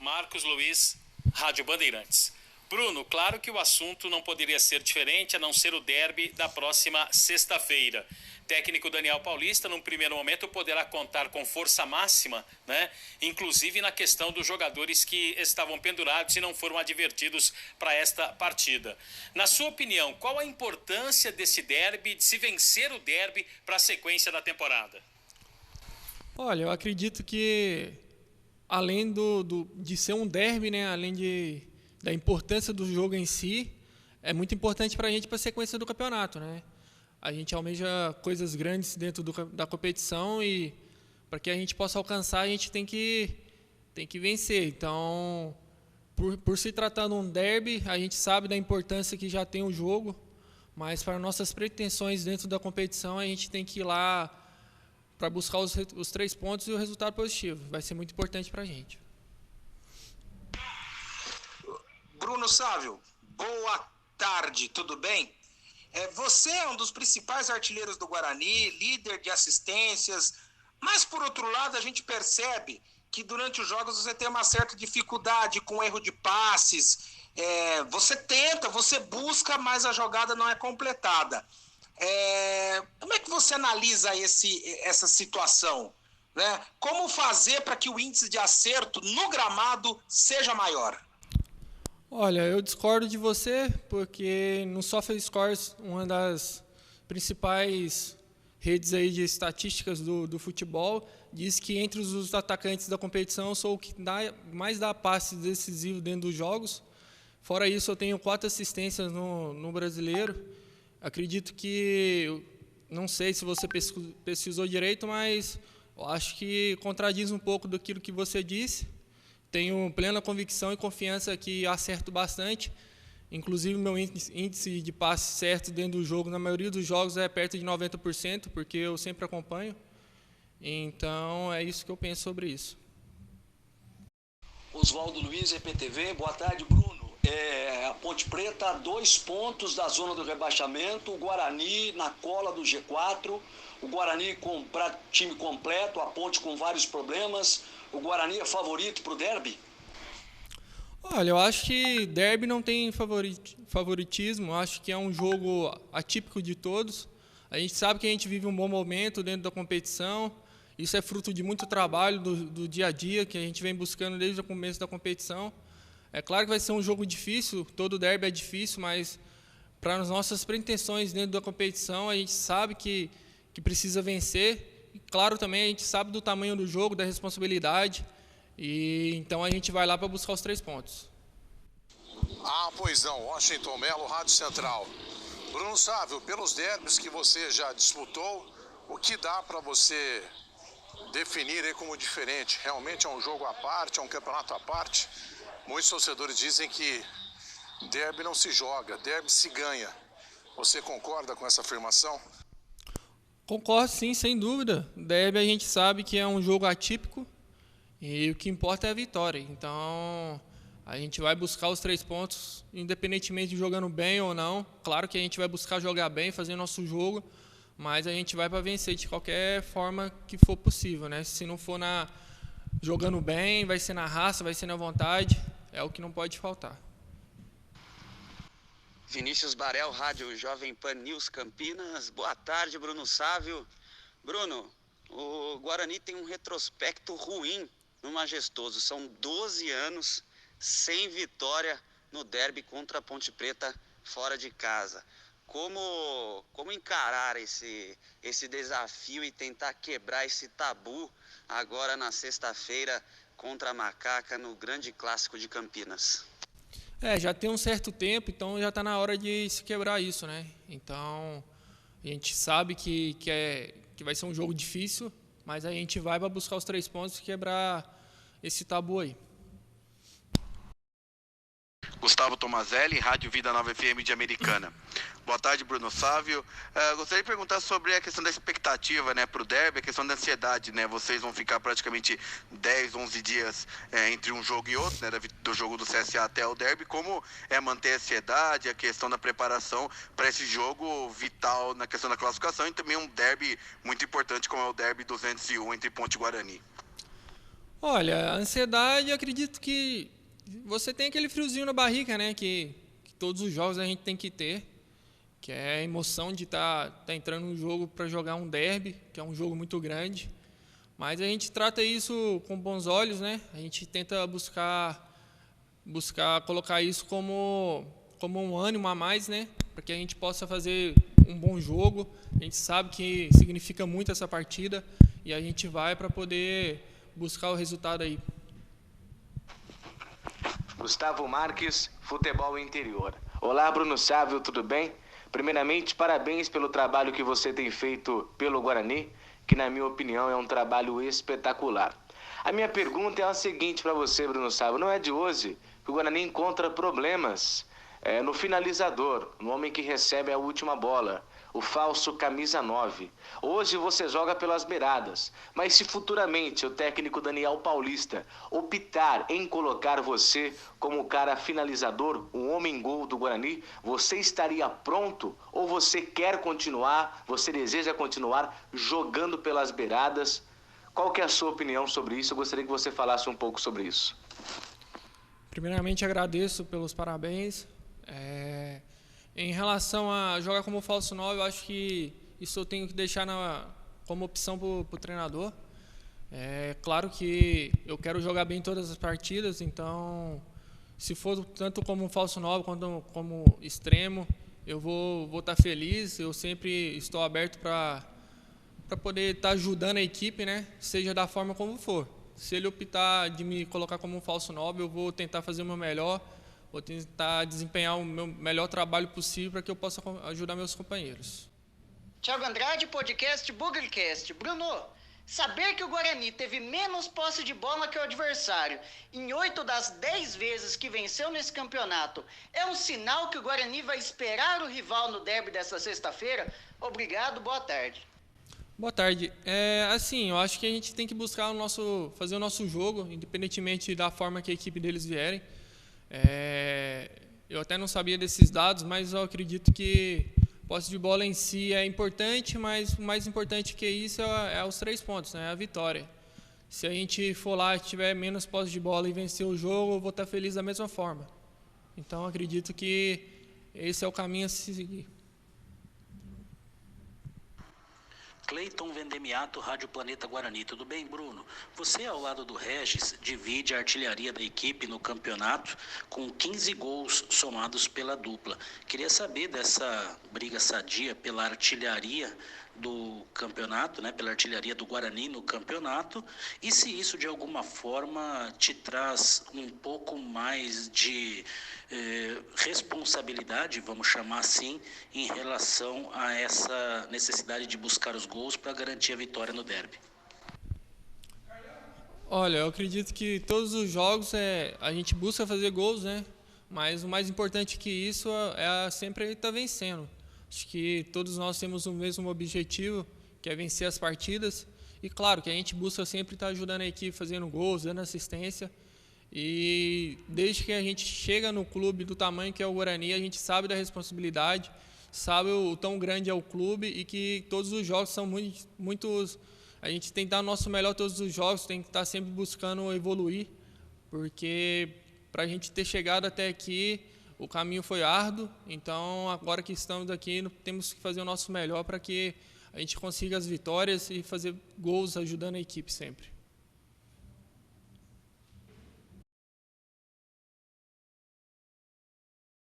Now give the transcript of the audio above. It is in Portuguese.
Marcos Luiz, Rádio Bandeirantes. Bruno, claro que o assunto não poderia ser diferente a não ser o derby da próxima sexta-feira. Técnico Daniel Paulista, num primeiro momento, poderá contar com força máxima, né? Inclusive na questão dos jogadores que estavam pendurados e não foram advertidos para esta partida. Na sua opinião, qual a importância desse derby, de se vencer o derby para a sequência da temporada? Olha, eu acredito que além de ser um derby, né, da importância do jogo em si, é muito importante para a gente para a sequência do campeonato, né? A gente almeja coisas grandes dentro da competição e para que a gente possa alcançar, a gente tem que vencer. Então, por se tratar de um derby, a gente sabe da importância que já tem o jogo, mas para nossas pretensões dentro da competição, a gente tem que ir lá para buscar os 3 pontos e o resultado positivo. Vai ser muito importante para a gente. Bruno Sávio, boa tarde, tudo bem? Você é um dos principais artilheiros do Guarani, líder de assistências, mas por outro lado a gente percebe que durante os jogos você tem uma certa dificuldade com erro de passes, você tenta, você busca, mas a jogada não é completada. Como é que você analisa essa situação, né? Como fazer para que o índice de acerto no gramado seja maior? Olha, eu discordo de você, porque no SofaScores, uma das principais redes aí de estatísticas do futebol, diz que entre os atacantes da competição eu sou o que mais dá passe decisivo dentro dos jogos. Fora isso, eu tenho 4 assistências no brasileiro. Acredito que, não sei se você pesquisou direito, mas eu acho que contradiz um pouco daquilo que você disse. Tenho plena convicção e confiança que acerto bastante. Inclusive, meu índice de passe certo dentro do jogo, na maioria dos jogos, é perto de 90%, porque eu sempre acompanho. Então, é isso que eu penso sobre isso. Oswaldo Luiz, EPTV. Boa tarde, Bruno. A Ponte Preta a 2 pontos da zona do rebaixamento, o Guarani na cola do G4, o Guarani com time completo, a Ponte com vários problemas. O Guarani é favorito para o derby? Olha, eu acho que derby não tem favoritismo, eu acho que é um jogo atípico de todos. A gente sabe que a gente vive um bom momento dentro da competição, isso é fruto de muito trabalho do dia a dia que a gente vem buscando desde o começo da competição. É claro que vai ser um jogo difícil, todo derby é difícil, mas para as nossas pretensões dentro da competição, a gente sabe que precisa vencer. E claro, também a gente sabe do tamanho do jogo, da responsabilidade, e então a gente vai lá para buscar os 3 pontos. Pois não, Washington Melo, Rádio Central. Bruno Sávio, pelos derbys que você já disputou, o que dá para você definir aí como diferente? Realmente é um jogo à parte, é um campeonato à parte? Muitos torcedores dizem que derby não se joga, derby se ganha. Você concorda com essa afirmação? Concordo, sim, sem dúvida. Derby a gente sabe que é um jogo atípico e o que importa é a vitória. Então, a gente vai buscar os 3 pontos, independentemente de jogando bem ou não. Claro que a gente vai buscar jogar bem, fazer nosso jogo, mas a gente vai para vencer de qualquer forma que for possível, né? Se não for jogando bem, vai ser na raça, vai ser na vontade, é o que não pode faltar. Vinícius Barel, Rádio Jovem Pan News Campinas. Boa tarde, Bruno Sávio. Bruno, o Guarani tem um retrospecto ruim no Majestoso. São 12 anos sem vitória no derby contra a Ponte Preta fora de casa. Como encarar esse desafio e tentar quebrar esse tabu agora na sexta-feira contra a Macaca no grande clássico de Campinas? Já tem um certo tempo, então já está na hora de se quebrar isso, né? Então, a gente sabe que vai ser um jogo difícil, mas a gente vai para buscar os 3 pontos e quebrar esse tabu aí. Gustavo Tomazelli, Rádio Vida Nova FM de Americana. Boa tarde, Bruno Sávio. Gostaria de perguntar sobre a questão da expectativa, né, para o derby, a questão da ansiedade, né? Vocês vão ficar praticamente 10, 11 dias entre um jogo e outro, né, do jogo do CSA até o derby. Como é manter a ansiedade, a questão da preparação para esse jogo vital na questão da classificação e também um derby muito importante como é o derby 201 entre Ponte e Guarani? Olha, a ansiedade, eu acredito que você tem aquele friozinho na barriga, né? Que todos os jogos a gente tem que ter, que é a emoção de tá entrando no jogo para jogar um derby, que é um jogo muito grande. Mas a gente trata isso com bons olhos, né? A gente tenta buscar colocar isso como um ânimo a mais, né? Para que a gente possa fazer um bom jogo. A gente sabe que significa muito essa partida e a gente vai para poder buscar o resultado aí. Gustavo Marques, Futebol Interior. Olá, Bruno Sávio, tudo bem? Primeiramente, parabéns pelo trabalho que você tem feito pelo Guarani, que na minha opinião é um trabalho espetacular. A minha pergunta é a seguinte para você, Bruno Sávio. Não é de hoje que o Guarani encontra problemas no finalizador, no homem que recebe a última bola, o falso camisa 9. Hoje você joga pelas beiradas, mas se futuramente o técnico Daniel Paulista optar em colocar você como o cara finalizador, o homem-gol do Guarani, você estaria pronto ou você quer continuar, você deseja continuar jogando pelas beiradas? Qual que é a sua opinião sobre isso? Eu gostaria que você falasse um pouco sobre isso. Primeiramente, agradeço pelos parabéns. Em relação a jogar como falso 9, eu acho que isso eu tenho que deixar como opção para o treinador. Claro que eu quero jogar bem todas as partidas, então, se for tanto como um falso 9 quanto como extremo, eu vou estar feliz. Eu sempre estou aberto para poder estar ajudando a equipe, né? Seja da forma como for. Se ele optar de me colocar como um falso 9, eu vou tentar fazer o meu melhor. Vou tentar desempenhar o meu melhor trabalho possível para que eu possa ajudar meus companheiros. Thiago Andrade, podcast Bugrecast. Bruno, saber que o Guarani teve menos posse de bola que o adversário em 8 das 10 vezes que venceu nesse campeonato é um sinal que o Guarani vai esperar o rival no derby dessa sexta-feira? Obrigado, boa tarde. Boa tarde. Assim, eu acho que a gente tem que buscar fazer o nosso jogo, independentemente da forma que a equipe deles vierem. Eu até não sabia desses dados, mas eu acredito que posse de bola em si é importante, mas o mais importante que isso é os 3 pontos, né? A vitória. Se a gente for lá e tiver menos posse de bola e vencer o jogo, eu vou estar feliz da mesma forma. Então, eu acredito que esse é o caminho a se seguir. Cleiton Vendemiato, Rádio Planeta Guarani. Tudo bem, Bruno? Você, ao lado do Regis, divide a artilharia da equipe no campeonato com 15 gols somados pela dupla. Queria saber dessa briga sadia pela artilharia do campeonato, né, pela artilharia do Guarani no campeonato, e se isso de alguma forma te traz um pouco mais de responsabilidade, vamos chamar assim, em relação a essa necessidade de buscar os gols para garantir a vitória no derby. Olha, eu acredito que todos os jogos a gente busca fazer gols, né? Mas o mais importante que isso é sempre estar vencendo. Acho que todos nós temos o mesmo objetivo, que é vencer as partidas. E claro que a gente busca sempre estar ajudando a equipe, fazendo gols, dando assistência. E desde que a gente chega no clube do tamanho que é o Guarani, a gente sabe da responsabilidade, sabe o tão grande é o clube e que todos os jogos são muitos. A gente tem que dar o nosso melhor todos os jogos, tem que estar sempre buscando evoluir, porque para a gente ter chegado até aqui, o caminho foi árduo, então agora que estamos aqui, temos que fazer o nosso melhor para que a gente consiga as vitórias e fazer gols ajudando a equipe sempre.